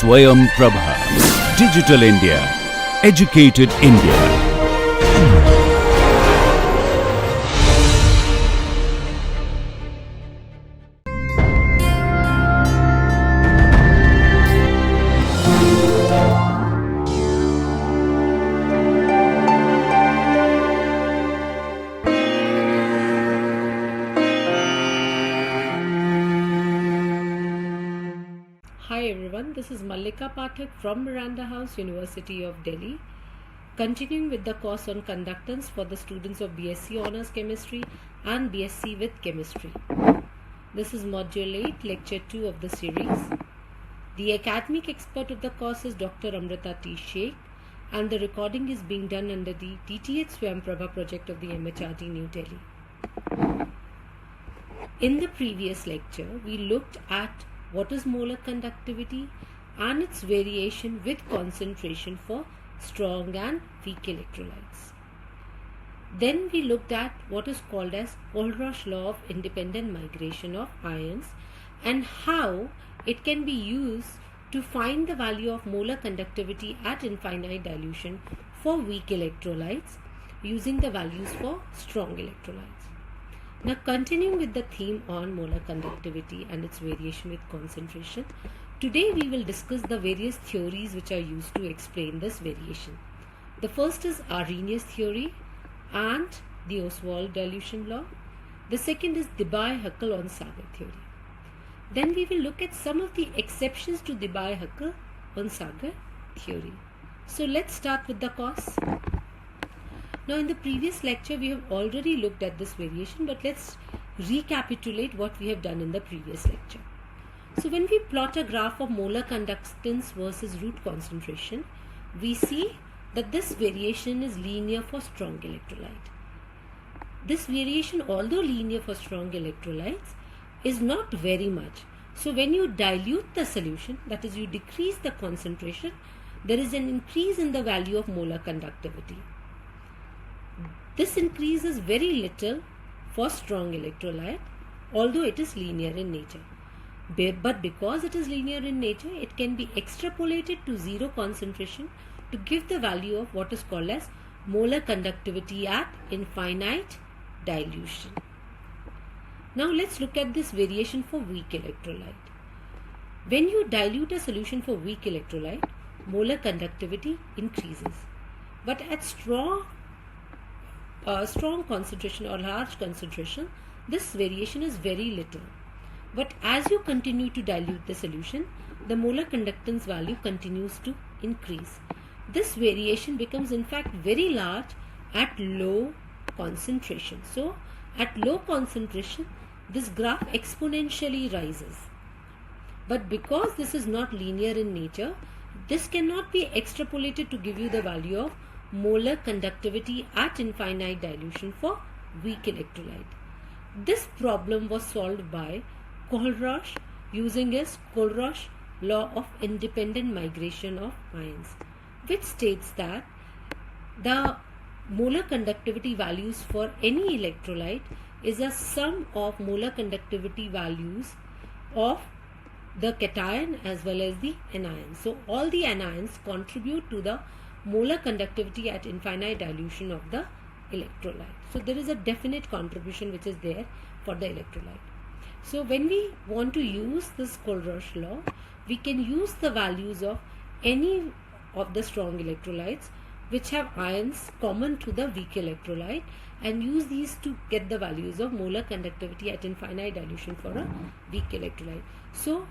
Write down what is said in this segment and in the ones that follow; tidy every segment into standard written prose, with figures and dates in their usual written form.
Swayam Prabha. Digital India. Educated India. Hi everyone, this is Mallika Pathak from Miranda House, University of Delhi, continuing with the course on conductance for the students of BSc Honours Chemistry and BSc with Chemistry. This is Module 8, Lecture 2 of the series. The academic expert of the course is Dr. Amrita T. Sheikh, and the recording is being done under the DTH Swayam Prabha project of the MHRD New Delhi. In the previous lecture, we looked at what is molar conductivity and its variation with concentration for strong and weak electrolytes. Then we looked at what is called as Kohlrausch law of independent migration of ions and how it can be used to find the value of molar conductivity at infinite dilution for weak electrolytes using the values for strong electrolytes. Now, continuing with the theme on molar conductivity and its variation with concentration, today we will discuss the various theories which are used to explain this variation. The first is Arrhenius theory and the Ostwald dilution law. The second is Debye-Huckel-Onsager theory. Then we will look at some of the exceptions to Debye-Huckel-Onsager theory. So let's start with the course. Now in the previous lecture we have already looked at this variation, but let's recapitulate what we have done in the previous lecture. So when we plot a graph of molar conductance versus root concentration, we see that this variation is linear for strong electrolyte. This variation, although linear for strong electrolytes, is not very much. So when you dilute the solution, that is you decrease the concentration, there is an increase in the value of molar conductivity. This increase is very little for strong electrolyte, although it is linear in nature. But because it is linear in nature, it can be extrapolated to zero concentration to give the value of what is called as molar conductivity at infinite dilution. Now let's look at this variation for weak electrolyte. When you dilute a solution for weak electrolyte, molar conductivity increases. But at strong concentration or large concentration, this variation is very little. But as you continue to dilute the solution, the molar conductance value continues to increase. This variation becomes in fact very large at low concentration. So at low concentration, this graph exponentially rises. But because this is not linear in nature, this cannot be extrapolated to give you the value of molar conductivity at infinite dilution for weak electrolyte. This problem was solved by Kohlrausch using his Kohlrausch law of independent migration of ions, which states that the molar conductivity values for any electrolyte is a sum of molar conductivity values of the cation as well as the anions. So all the anions contribute to the molar conductivity at infinite dilution of the electrolyte. So there is a definite contribution which is there for the electrolyte. So when we want to use this Kohlrausch law, we can use the values of any of the strong electrolytes which have ions common to the weak electrolyte and use these to get the values of molar conductivity at infinite dilution for a weak electrolyte. So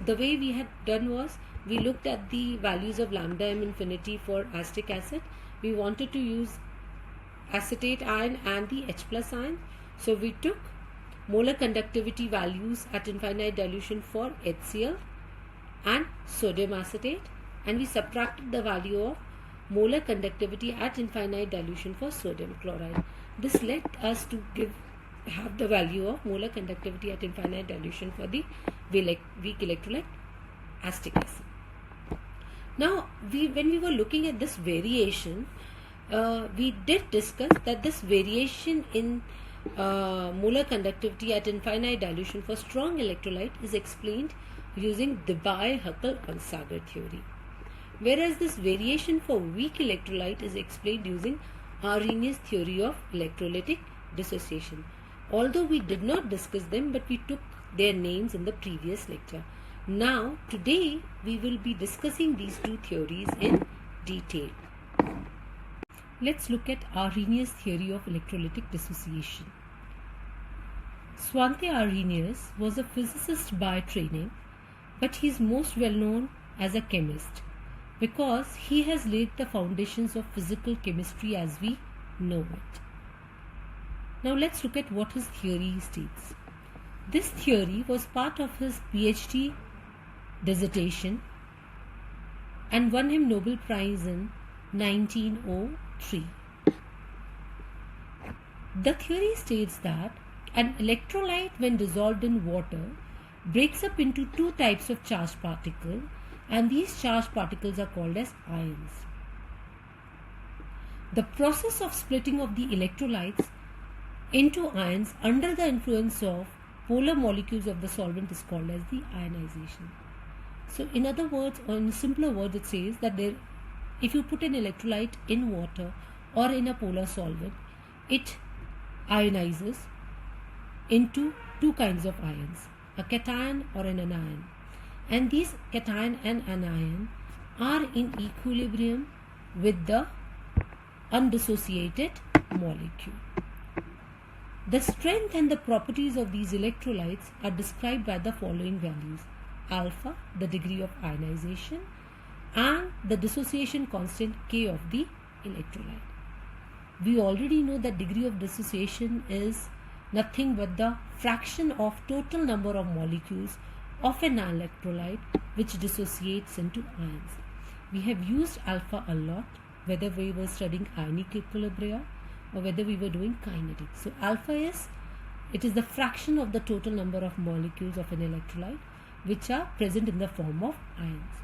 the way we had done was, we looked at the values of lambda m infinity for acetic acid. We wanted to use acetate ion and the H plus ion. So we took molar conductivity values at infinite dilution for HCl and sodium acetate, and we subtracted the value of molar conductivity at infinite dilution for sodium chloride. This led us to have the value of molar conductivity at infinite dilution for the weak electrolyte acetic acid. Now, when we were looking at this variation, we did discuss that this variation in molar conductivity at infinite dilution for strong electrolyte is explained using Debye-Huckel-Onsager theory. Whereas this variation for weak electrolyte is explained using Arrhenius theory of electrolytic dissociation. Although we did not discuss them, but we took their names in the previous lecture. Now, today we will be discussing these two theories in detail. Let's look at Arrhenius theory of electrolytic dissociation. Svante Arrhenius was a physicist by training, but he is most well known as a chemist because he has laid the foundations of physical chemistry as we know it. Now let's look at what his theory states. This theory was part of his PhD dissertation and won him Nobel Prize in 1903. The theory states that an electrolyte, when dissolved in water, breaks up into two types of charged particles, and these charged particles are called as ions. The process of splitting of the electrolytes into ions under the influence of polar molecules of the solvent is called as the ionization. So in other words, or in simpler words, it says that if you put an electrolyte in water or in a polar solvent, it ionizes into two kinds of ions, a cation or an anion. And these cation and anion are in equilibrium with the undissociated molecule. The strength and the properties of these electrolytes are described by the following values: alpha, the degree of ionization, and the dissociation constant K of the electrolyte. We already know that degree of dissociation is nothing but the fraction of total number of molecules of an electrolyte which dissociates into ions. We have used alpha a lot, whether we were studying ionic equilibria or whether we were doing kinetics. So alpha is the fraction of the total number of molecules of an electrolyte which are present in the form of ions.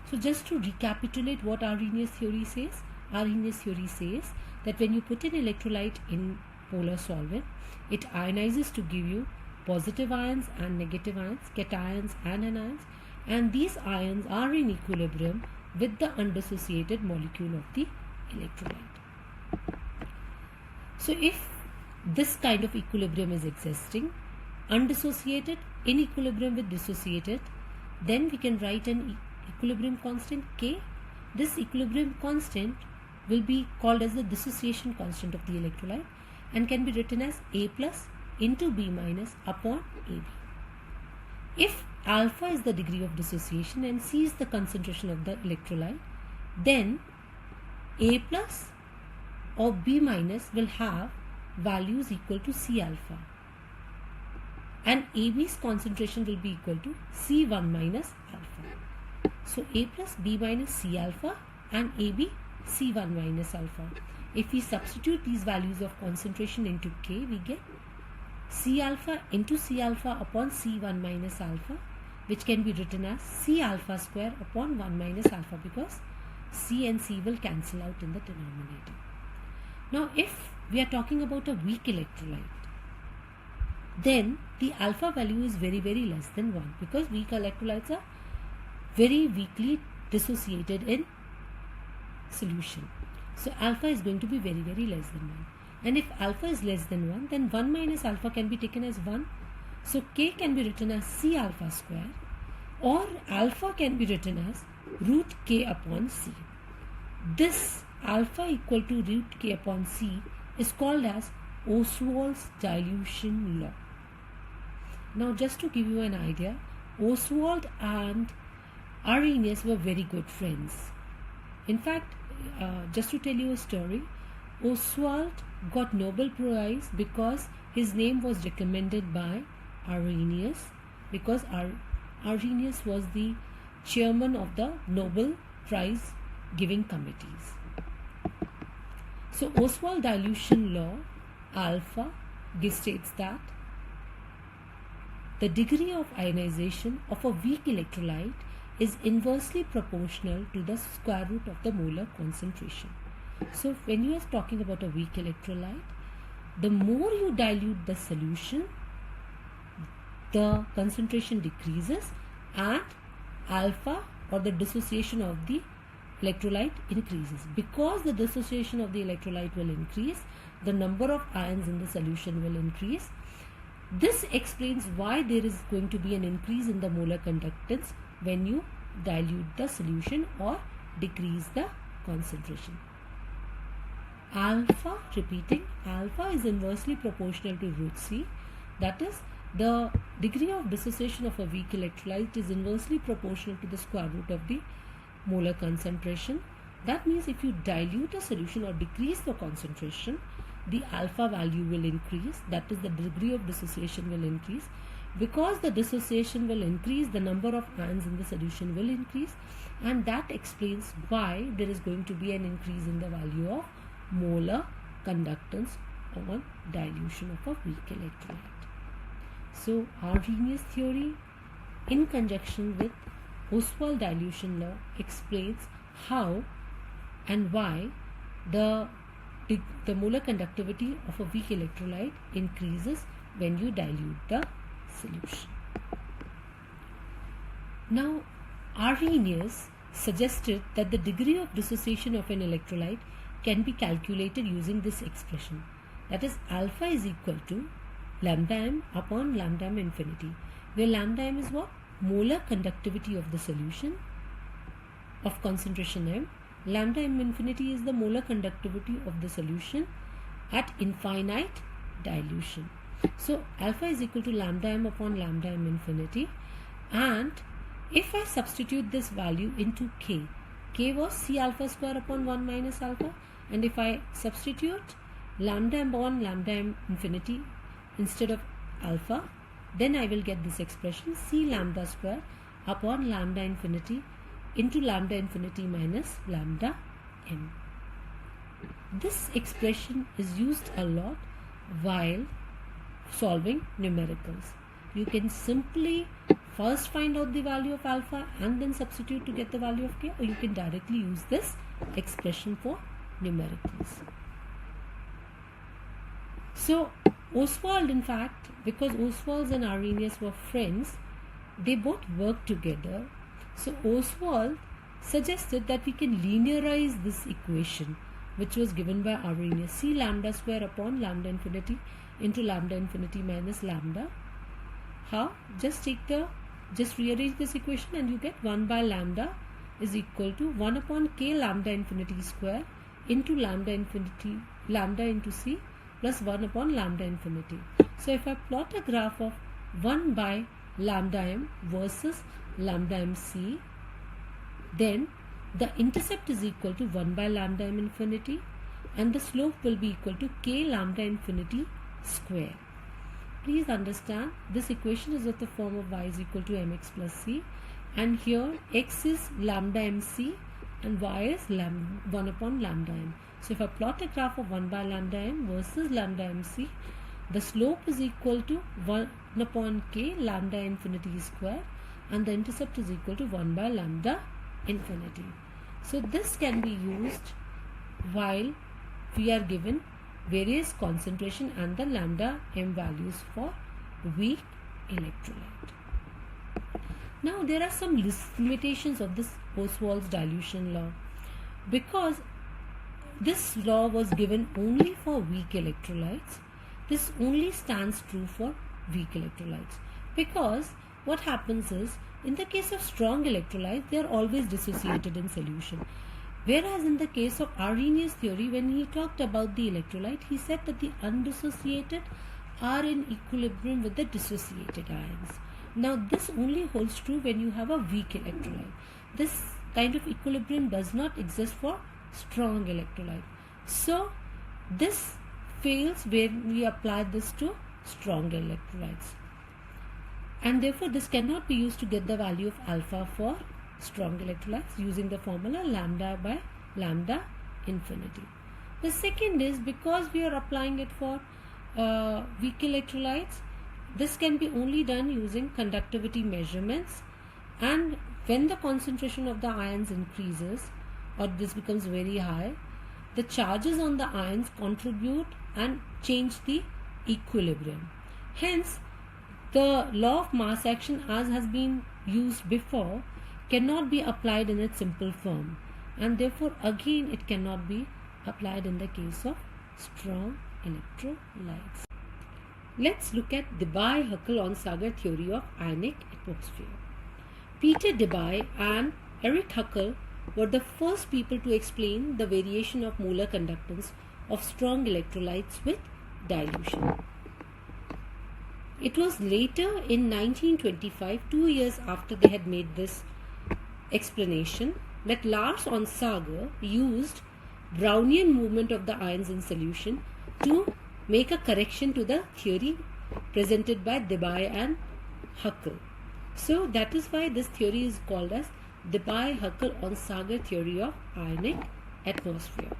So just to recapitulate what Arrhenius theory says, Arrhenius theory says that when you put an electrolyte in polar solvent, it ionizes to give you positive ions and negative ions, cations and anions, and these ions are in equilibrium with the undissociated molecule of the electrolyte. So if this kind of equilibrium is existing, undissociated in equilibrium with dissociated, then we can write an equilibrium constant K. This equilibrium constant will be called as the dissociation constant of the electrolyte and can be written as A plus into B minus upon AB. If alpha is the degree of dissociation and C is the concentration of the electrolyte, then A plus or B minus will have values equal to C alpha, and AB's concentration will be equal to C1 minus alpha. So A plus B minus C alpha and AB C1 minus alpha. If we substitute these values of concentration into K, we get C alpha into C alpha upon C1 minus alpha, which can be written as C alpha square upon 1 minus alpha, because C and C will cancel out in the denominator. Now if we are talking about a weak electrolyte, then the alpha value is very less than 1, because weak electrolytes are very weakly dissociated in solution. So alpha is going to be very less than 1. And if alpha is less than 1, then 1 minus alpha can be taken as 1. So K can be written as C alpha square, or alpha can be written as root K upon C. This alpha equal to root K upon C is called as Ostwald's dilution law. Now just to give you an idea, Ostwald and Arrhenius were very good friends. In fact, just to tell you a story, Ostwald got Nobel Prize because his name was recommended by Arrhenius, because Arrhenius was the chairman of the Nobel Prize giving committees. So Ostwald dilution law alpha states that the degree of ionization of a weak electrolyte is inversely proportional to the square root of the molar concentration. So when you are talking about a weak electrolyte, the more you dilute the solution, the concentration decreases, and alpha, or the dissociation of the electrolyte, increases. Because the dissociation of the electrolyte will increase, the number of ions in the solution will increase. This explains why there is going to be an increase in the molar conductance when you dilute the solution or decrease the concentration. Alpha, repeating, alpha is inversely proportional to root C. That is, the degree of dissociation of a weak electrolyte is inversely proportional to the square root of the molar concentration. That means if you dilute a solution or decrease the concentration, the alpha value will increase. That is, the degree of dissociation will increase. Because the dissociation will increase, the number of ions in the solution will increase, and that explains why there is going to be an increase in the value of molar conductance on dilution of a weak electrolyte. So Arrhenius theory in conjunction with Ostwald dilution law explains how and why the molar conductivity of a weak electrolyte increases when you dilute the solution. Now, Arrhenius suggested that the degree of dissociation of an electrolyte can be calculated using this expression. That is, alpha is equal to lambda m upon lambda m infinity, where lambda m is what? Molar conductivity of the solution of concentration m. Lambda m infinity is the molar conductivity of the solution at infinite dilution. So alpha is equal to lambda m upon lambda m infinity, and if I substitute this value into k was C alpha square upon 1 minus alpha, and if I substitute lambda m upon lambda m infinity instead of alpha, then I will get this expression C lambda square upon lambda infinity into lambda infinity minus lambda m. This expression is used a lot while solving numericals. You can simply first find out the value of alpha and then substitute to get the value of k, or you can directly use this expression for numericals. So Ostwald, in fact, because Ostwald and Arrhenius were friends, they both worked together. So Ostwald suggested that we can linearize this equation, which was given by Arrhenius, C lambda square upon lambda infinity into lambda infinity minus lambda. How? Just rearrange this equation and you get 1 by lambda is equal to 1 upon k lambda infinity square into lambda infinity, lambda into c plus 1 upon lambda infinity. So if I plot a graph of 1 by lambda m versus lambda mc, then the intercept is equal to 1 by lambda m infinity and the slope will be equal to k lambda infinity square. Please understand, this equation is of the form of y is equal to mx plus c, and here x is lambda mc and y is 1 upon lambda m. So if I plot a graph of 1 by lambda m versus lambda mc, the slope is equal to 1 upon k lambda infinity square and the intercept is equal to 1 by lambda infinity. So this can be used while we are given various concentration and the lambda m values for weak electrolyte. Now there are some limitations of this Ostwald's dilution law, because this law was given only for weak electrolytes. This only stands true for weak electrolytes, because what happens is, in the case of strong electrolytes, they are always dissociated in solution. Whereas in the case of Arrhenius theory, when he talked about the electrolyte, he said that the undissociated are in equilibrium with the dissociated ions. Now this only holds true when you have a weak electrolyte. This kind of equilibrium does not exist for strong electrolyte. So this fails when we apply this to strong electrolytes. And therefore this cannot be used to get the value of alpha for strong electrolytes using the formula lambda by lambda infinity. The second is, because we are applying it for weak electrolytes, this can be only done using conductivity measurements, and when the concentration of the ions increases or this becomes very high, the charges on the ions contribute and change the equilibrium. Hence, the law of mass action, as has been used before, cannot be applied in its simple form, and therefore again it cannot be applied in the case of strong electrolytes. Let's look at Debye-Huckel-Onsager theory of ionic atmosphere. Peter Debye and Erich Huckel were the first people to explain the variation of molar conductance of strong electrolytes with dilution. It was later in 1925, 2 years after they had made this explanation, that Lars Onsager used Brownian movement of the ions in solution to make a correction to the theory presented by Debye and Huckel. So that is why this theory is called as Debye-Huckel-Onsager theory of ionic atmosphere.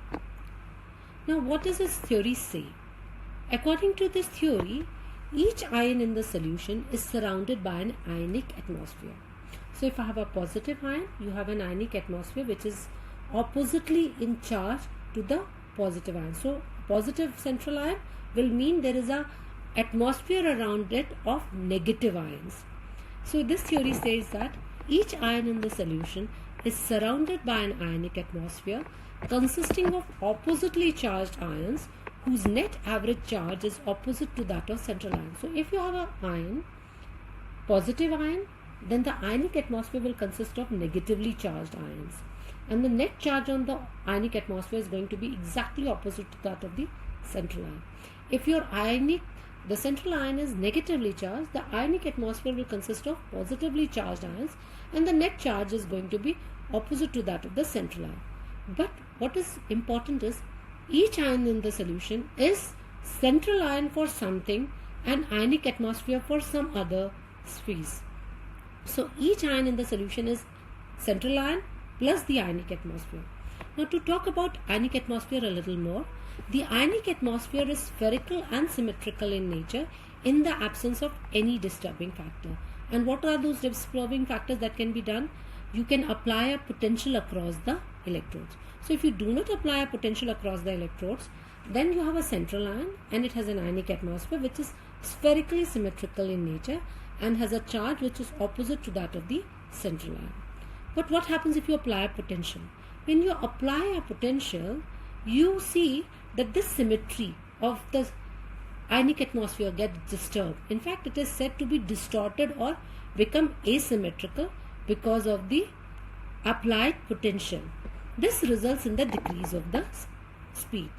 Now, what does this theory say? According to this theory, each ion in the solution is surrounded by an ionic atmosphere. So if I have a positive ion, you have an ionic atmosphere which is oppositely in charge to the positive ion. So positive central ion will mean there is a atmosphere around it of negative ions. So this theory says that each ion in the solution is surrounded by an ionic atmosphere consisting of oppositely charged ions whose net average charge is opposite to that of central ion. So if you have an ion, positive ion, then the ionic atmosphere will consist of negatively charged ions, and the net charge on the ionic atmosphere is going to be exactly opposite to that of the central ion. If your the central ion is negatively charged, the ionic atmosphere will consist of positively charged ions, and the net charge is going to be opposite to that of the central ion. But what is important is each ion in the solution is central ion for something and ionic atmosphere for some other species. So each ion in the solution is central ion plus the ionic atmosphere. Now to talk about ionic atmosphere a little more, the ionic atmosphere is spherical and symmetrical in nature in the absence of any disturbing factor. And what are those disturbing factors that can be done? You can apply a potential across the electrodes. So if you do not apply a potential across the electrodes, then you have a central ion and it has an ionic atmosphere which is spherically symmetrical in nature and has a charge which is opposite to that of the central ion. But what happens if you apply a potential? When you apply a potential, you see that this symmetry of the ionic atmosphere gets disturbed. In fact, it is said to be distorted or become asymmetrical because of the applied potential. This results in the decrease of the speed.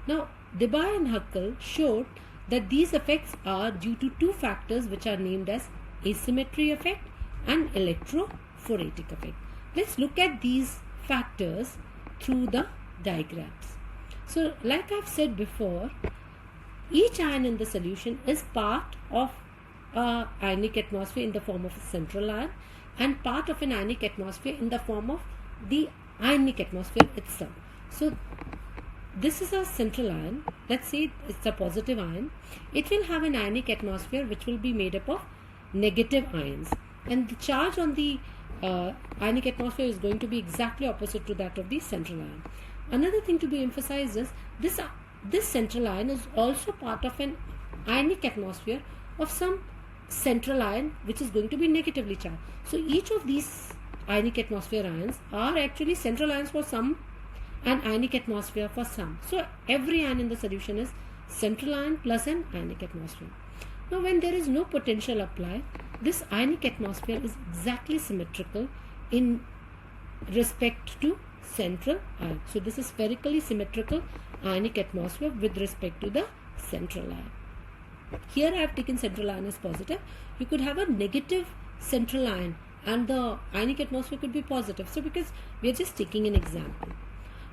Now, Debye and Huckel showed that these effects are due to two factors which are named as asymmetry effect and electrophoretic effect. Let's look at these factors through the diagrams. So, like I've said before, each ion in the solution is part of an ionic atmosphere in the form of a central ion and part of an ionic atmosphere in the form of the ionic atmosphere itself. So this is a central ion. Let's say it's a positive ion. It will have an ionic atmosphere which will be made up of negative ions, and the charge on the ionic atmosphere is going to be exactly opposite to that of the central ion. Another thing to be emphasized is this central ion is also part of an ionic atmosphere of some central ion which is going to be negatively charged. So each of these ionic atmosphere ions are actually central ions for some and ionic atmosphere for some. So every ion in the solution is central ion plus an ionic atmosphere. Now when there is no potential applied, this ionic atmosphere is exactly symmetrical in respect to central ion. So this is spherically symmetrical ionic atmosphere with respect to the central ion. Here I have taken central ion as positive. You could have a negative central ion and the ionic atmosphere could be positive. So because we are just taking an example.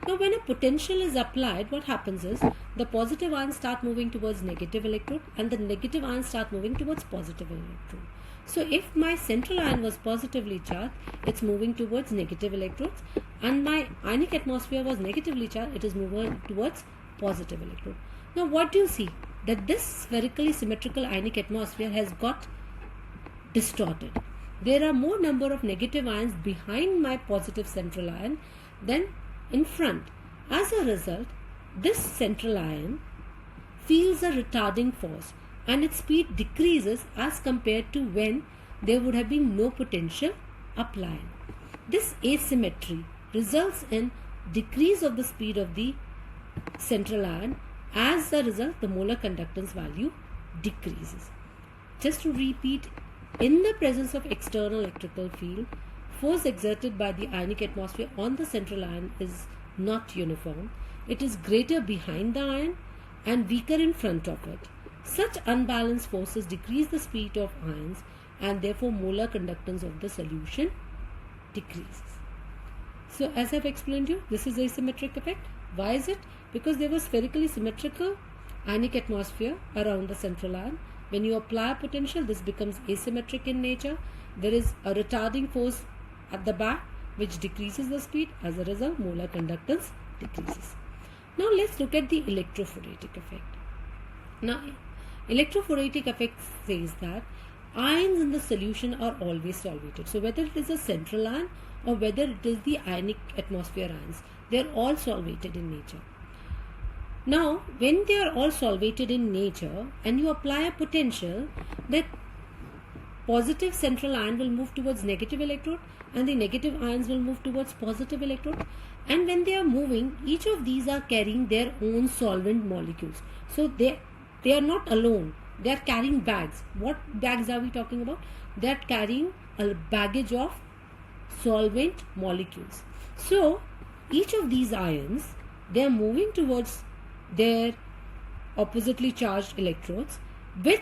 Now when a potential is applied, what happens is the positive ions start moving towards negative electrode and the negative ions start moving towards positive electrode. So if my central ion was positively charged, it's moving towards negative electrodes, and my ionic atmosphere was negatively charged, it is moving towards positive electrode. Now what do you see? That this spherically symmetrical ionic atmosphere has got distorted. There are more number of negative ions behind my positive central ion than in front. As a result, this central ion feels a retarding force and its speed decreases as compared to when there would have been no potential applied. This asymmetry results in decrease of the speed of the central ion. As a result, the molar conductance value decreases. Just to repeat, in the presence of external electrical field, force exerted by the ionic atmosphere on the central ion is not uniform. It is greater behind the ion and weaker in front of it. Such unbalanced forces decrease the speed of ions, and therefore molar conductance of the solution decreases. So as I've explained to you, this is asymmetric effect. Why is it? Because there was spherically symmetrical ionic atmosphere around the central ion. When you apply potential, this becomes asymmetric in nature. There is a retarding force at the back which decreases the speed. As a result, molar conductance decreases. Now let's look at the electrophoretic effect. Now, electrophoretic effect says that ions in the solution are always solvated. So whether it is a central ion or whether it is the ionic atmosphere ions, they are all solvated in nature. Now, when they are all solvated in nature and you apply a potential, that positive central ion will move towards negative electrode and the negative ions will move towards positive electrode. And when they are moving, each of these are carrying their own solvent molecules. So they are not alone. They are carrying bags. What bags are we talking about? They are carrying a baggage of solvent molecules. So each of these ions, they are moving towards their oppositely charged electrodes with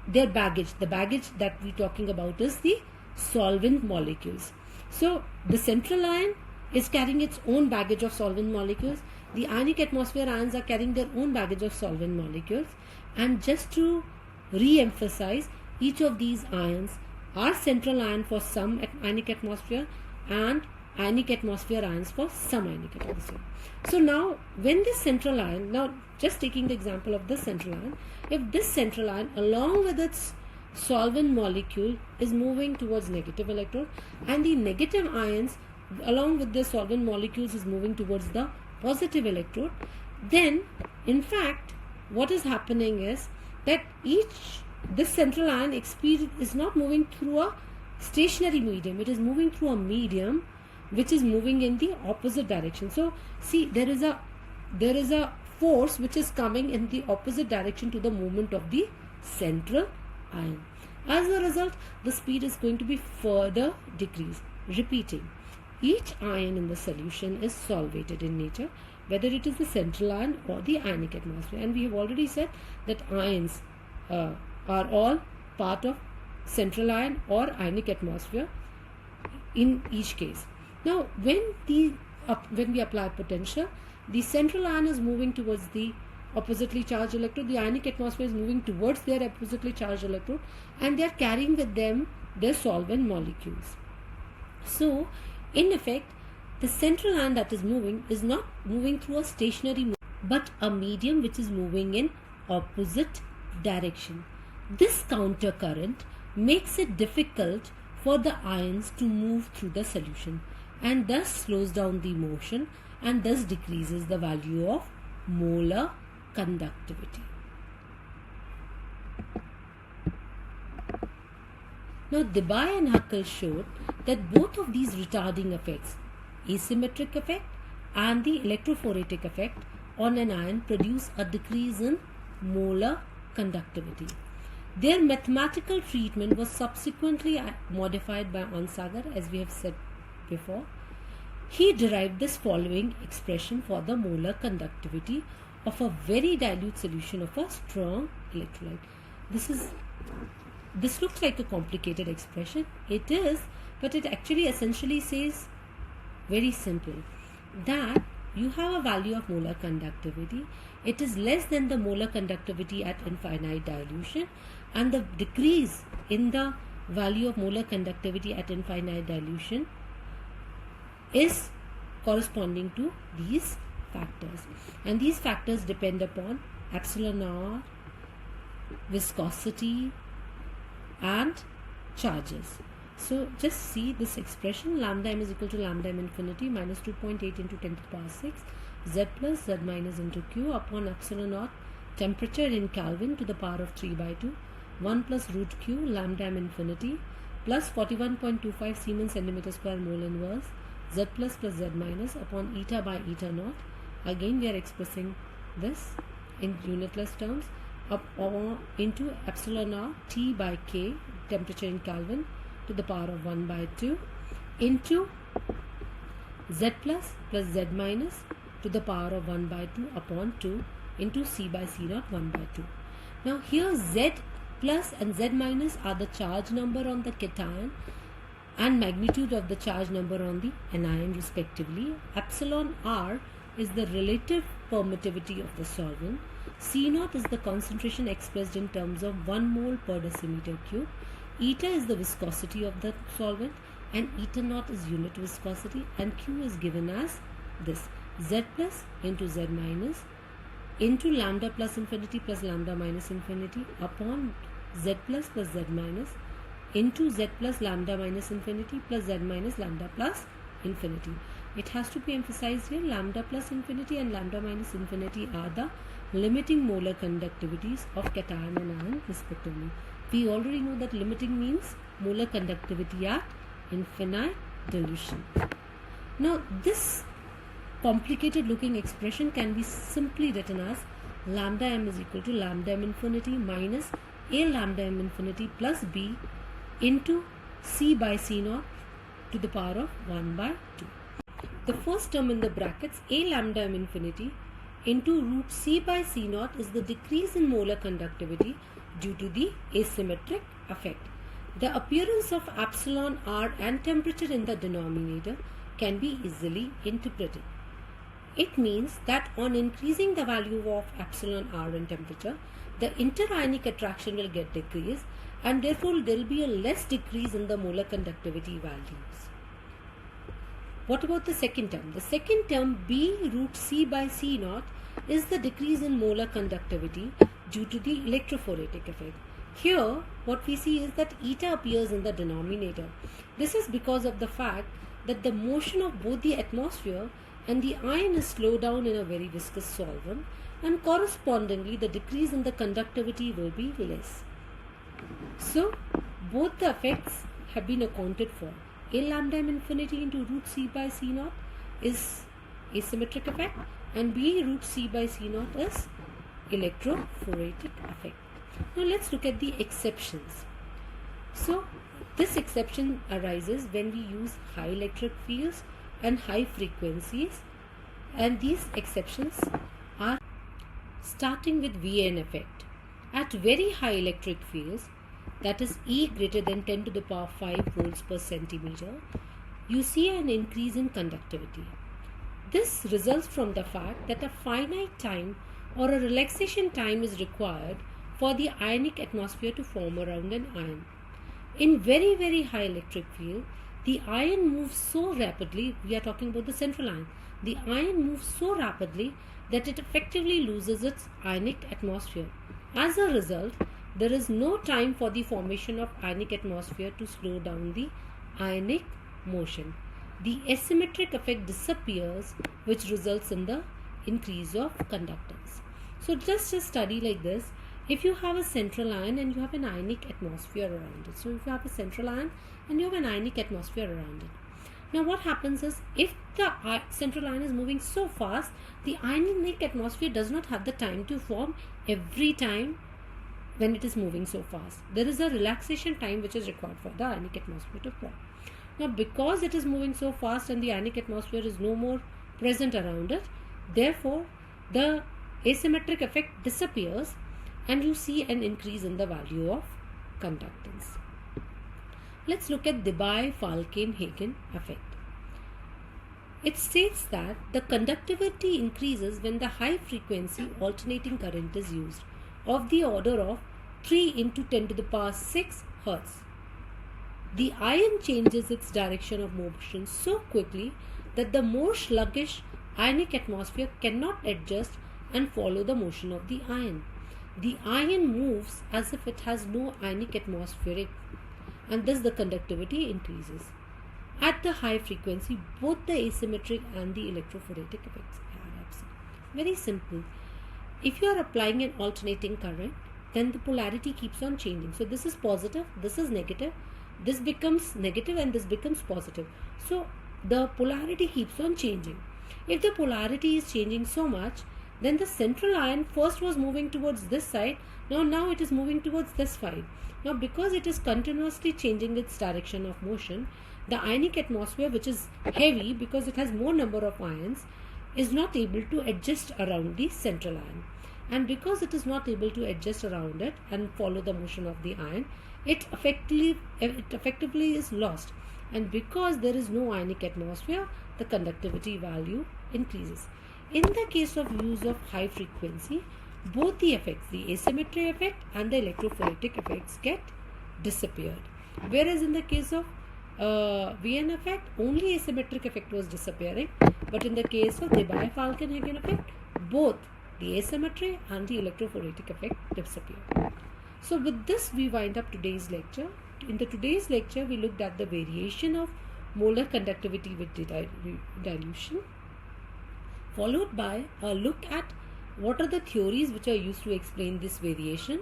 their baggage. The baggage that we are talking about is the solvent molecules. So the central ion is carrying its own baggage of solvent molecules. The ionic atmosphere ions are carrying their own baggage of solvent molecules. And just to re-emphasize, each of these ions are central ion for some ionic atmosphere and ionic atmosphere ions for some ionic atmosphere. So now when this central ion, now just taking the example of this central ion, if this central ion along with its solvent molecule is moving towards negative electrode and the negative ions along with the solvent molecules is moving towards the positive electrode, then in fact what is happening is that this central ion is not moving through a stationary medium, it is moving through a medium which is moving in the opposite direction. So see, there is a force which is coming in the opposite direction to the movement of the central ion. As a result, the speed is going to be further decreased. Repeating, each ion in the solution is solvated in nature, whether it is the central ion or the ionic atmosphere. And we have already said that ions are all part of central ion or ionic atmosphere in each case. Now, when we apply potential, the central ion is moving towards the oppositely charged electrode, the ionic atmosphere is moving towards their oppositely charged electrode, and they are carrying with them their solvent molecules. So, in effect, the central ion that is moving is not moving through a stationary medium, but a medium which is moving in opposite direction. This counter current makes it difficult for the ions to move through the solution and thus slows down the motion and thus decreases the value of molar conductivity. Now, Debye and Huckel showed that both of these retarding effects, asymmetric effect and the electrophoretic effect on an ion, produce a decrease in molar conductivity. Their mathematical treatment was subsequently modified by Onsager, as we have said before. He derived this following expression for the molar conductivity of a very dilute solution of a strong electrolyte. This looks like a complicated expression. It is, but it actually essentially says very simple, that you have a value of molar conductivity. It is less than the molar conductivity at infinite dilution, and the decrease in the value of molar conductivity at infinite dilution is corresponding to these factors, and these factors depend upon epsilon r, viscosity and charges. So just see this expression, lambda m is equal to lambda m infinity minus 2.8 into 10 to the power 6 z plus z minus into q upon epsilon naught temperature in Kelvin to the power of 3 by 2, 1 plus root q lambda m infinity plus 41.25 Siemens centimeter square mole inverse z plus z minus upon eta by eta naught. Again we are expressing this in unitless terms up into epsilon r T by K, temperature in Kelvin, to the power of 1 by 2 into z plus z minus to the power of 1 by 2 upon 2 into C by C naught 1 by 2. Now here z plus and z minus are the charge number on the cation and magnitude of the charge number on the anion respectively. Epsilon r is the relative permittivity of the solvent. C naught is the concentration expressed in terms of 1 mole per decimeter cube. Eta is the viscosity of the solvent and eta naught is unit viscosity, and Q is given as this: Z plus into Z minus into lambda plus infinity plus lambda minus infinity upon Z plus Z minus into Z plus lambda minus infinity plus Z minus lambda plus infinity. It has to be emphasized here, lambda plus infinity and lambda minus infinity are the limiting molar conductivities of cation and ion respectively. We already know that limiting means molar conductivity at infinite dilution. Now this complicated looking expression can be simply written as lambda m is equal to lambda m infinity minus a lambda m infinity plus b into C by C naught to the power of 1 by 2. The first term in the brackets, a lambda m infinity into root C by C naught, is the decrease in molar conductivity due to the asymmetric effect. The appearance of epsilon r and temperature in the denominator can be easily interpreted. It means that on increasing the value of epsilon r in temperature, the interionic attraction will get decreased, and therefore there will be a less decrease in the molar conductivity values. What about the second term? The second term, B root C by C naught, is the decrease in molar conductivity due to the electrophoretic effect. Here what we see is that eta appears in the denominator. This is because of the fact that the motion of both the atmosphere and the ion is slowed down in a very viscous solvent, and correspondingly the decrease in the conductivity will be less. So both the effects have been accounted for. A lambda m infinity into root C by C naught is asymmetric effect, and B root C by C naught is electrophoretic effect. Now let's look at the exceptions. So this exception arises when we use high electric fields and high frequencies, and these exceptions are starting with Vn effect. At very high electric fields, that is E greater than 10 to the power 5 volts per centimeter, you see an increase in conductivity. This results from the fact that a finite time or a relaxation time is required for the ionic atmosphere to form around an ion. In very, very high electric field, the ion moves so rapidly, we are talking about the central ion, the ion moves so rapidly that it effectively loses its ionic atmosphere. As a result, there is no time for the formation of ionic atmosphere to slow down the ionic motion. The asymmetric effect disappears, which results in the increase of conductance. So just a study like this, if you have a central ion and you have an ionic atmosphere around it. So if you have a central ion and you have an ionic atmosphere around it. Now what happens is, if the central ion is moving so fast, the ionic atmosphere does not have the time to form every time when it is moving so fast. There is a relaxation time which is required for the ionic atmosphere to form. Now because it is moving so fast and the ionic atmosphere is no more present around it, therefore the asymmetric effect disappears and you see an increase in the value of conductance. Let's look at Debye-Falcke-Hagen effect. It states that the conductivity increases when the high frequency alternating current is used, of the order of 3 into 10 to the power 6 Hertz. The ion changes its direction of motion so quickly that the more sluggish ionic atmosphere cannot adjust and follow the motion of the ion. The ion moves as if it has no ionic atmosphere, and thus the conductivity increases. At the high frequency, both the asymmetric and the electrophoretic effects are absent. Very simple. If you are applying an alternating current, then the polarity keeps on changing. So this is positive, this is negative, this becomes negative and this becomes positive. So the polarity keeps on changing. If the polarity is changing so much, then the central ion first was moving towards this side, now it is moving towards this side. Now because it is continuously changing its direction of motion, the ionic atmosphere, which is heavy because it has more number of ions, is not able to adjust around the central ion. And because it is not able to adjust around it and follow the motion of the ion, it effectively is lost. And because there is no ionic atmosphere, the conductivity value increases. In the case of use of high frequency, both the effects, the asymmetry effect and the electrophoretic effects, get disappeared. Whereas in the case of Wien effect, only asymmetric effect was disappearing, but in the case of Debye-Falcon-Hagen effect, both the asymmetry and the electrophoretic effect disappear. So with this we wind up today's lecture. In today's lecture we looked at the variation of molar conductivity with dilution, followed by a look at what are the theories which are used to explain this variation: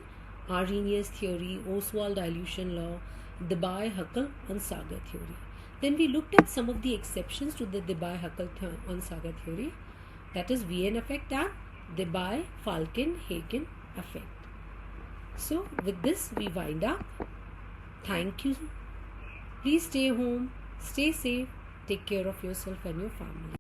Arrhenius theory, Ostwald dilution law, Debye-Huckel and Sager theory. Then we looked at some of the exceptions to the Debye-Huckel and Sager theory, that is Wien effect and Debye-Falcon-Hagen effect. So with this we wind up. Thank you. Please stay home, stay safe, take care of yourself and your family.